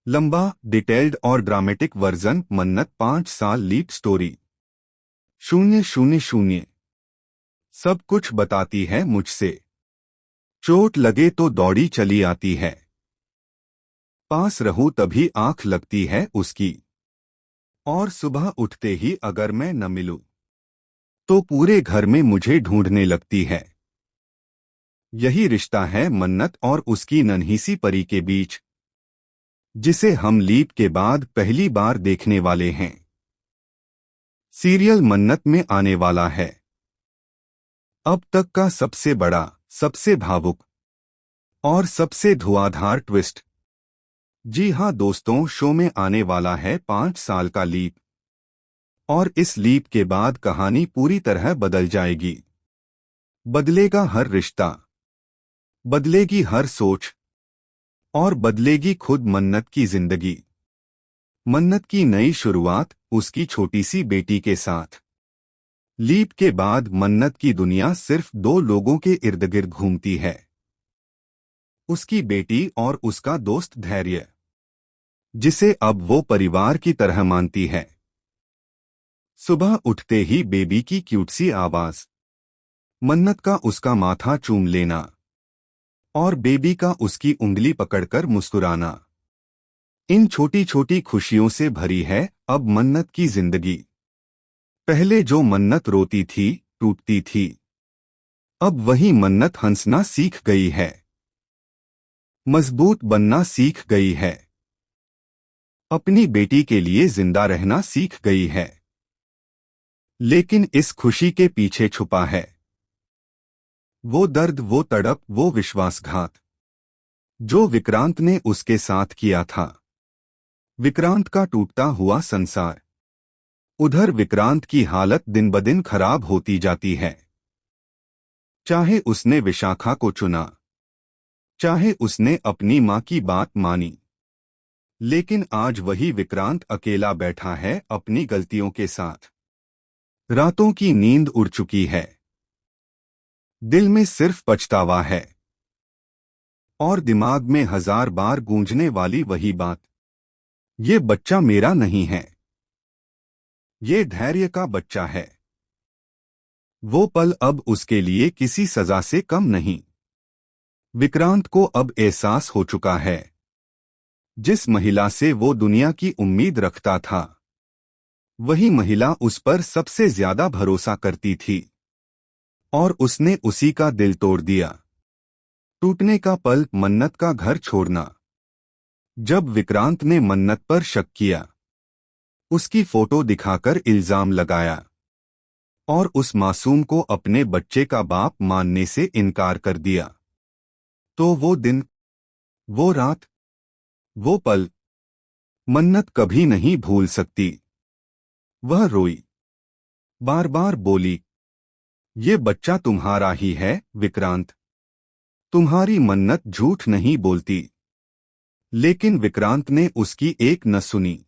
लंबा, डिटेल्ड और dramatic version. मन्नत 5 साल लीड स्टोरी। 000। सब कुछ बताती है मुझसे। चोट लगे तो दौड़ी चली आती है। पास रहूं तभी आंख लगती है उसकी। और सुबह उठते ही अगर मैं न मिलूं तो पूरे घर में मुझे ढूंढने लगती है। यही रिश्ता है मन्नत और उसकी नन्ही सी परी के बीच, जिसे हम लीप के बाद पहली बार देखने वाले हैं। सीरियल मन्नत में आने वाला है अब तक का सबसे बड़ा, सबसे भावुक और सबसे धुआंधार ट्विस्ट। जी हां दोस्तों, शो में आने वाला है 5 साल का लीप। और इस लीप के बाद कहानी पूरी तरह बदल जाएगी। बदलेगा हर रिश्ता, बदलेगी हर सोच और बदलेगी खुद मन्नत की जिंदगी। मन्नत की नई शुरुआत उसकी छोटी सी बेटी के साथ। लीप के बाद मन्नत की दुनिया सिर्फ 2 लोगों के इर्द गिर्द घूमती है, उसकी बेटी और उसका दोस्त धैर्य, जिसे अब वो परिवार की तरह मानती है। सुबह उठते ही बेबी की क्यूट सी आवाज, मन्नत का उसका माथा चूम लेना और बेबी का उसकी उंगली पकड़कर मुस्कुराना। इन छोटी छोटी खुशियों से भरी है अब मन्नत की जिंदगी। पहले जो मन्नत रोती थी, टूटती थी, अब वही मन्नत हंसना सीख गई है, मजबूत बनना सीख गई है, अपनी बेटी के लिए जिंदा रहना सीख गई है। लेकिन इस खुशी के पीछे छुपा है वो दर्द, वो तड़प, वो विश्वासघात जो विक्रांत ने उसके साथ किया था। विक्रांत का टूटता हुआ संसार। उधर विक्रांत की हालत दिन ब दिन खराब होती जाती है। चाहे उसने विशाखा को चुना, चाहे उसने अपनी मां की बात मानी, लेकिन आज वही विक्रांत अकेला बैठा है अपनी गलतियों के साथ। रातों की नींद उड़ चुकी है, दिल में सिर्फ पछतावा है और दिमाग में 1000 बार गूंजने वाली वही बात, ये बच्चा मेरा नहीं है, ये धैर्य का बच्चा है। वो पल अब उसके लिए किसी सजा से कम नहीं। विक्रांत को अब एहसास हो चुका है, जिस महिला से वो दुनिया की उम्मीद रखता था, वही महिला उस पर सबसे ज्यादा भरोसा करती थी, और उसने उसी का दिल तोड़ दिया। टूटने का पल, मन्नत का घर छोड़ना। जब विक्रांत ने मन्नत पर शक किया, उसकी फोटो दिखाकर इल्जाम लगाया और उस मासूम को अपने बच्चे का बाप मानने से इनकार कर दिया, तो वो दिन, वो रात, वो पल मन्नत कभी नहीं भूल सकती। वह रोई, बार बार बोली, ये बच्चा तुम्हारा ही है विक्रांत, तुम्हारी मन्नत झूठ नहीं बोलती। लेकिन विक्रांत ने उसकी एक न सुनी।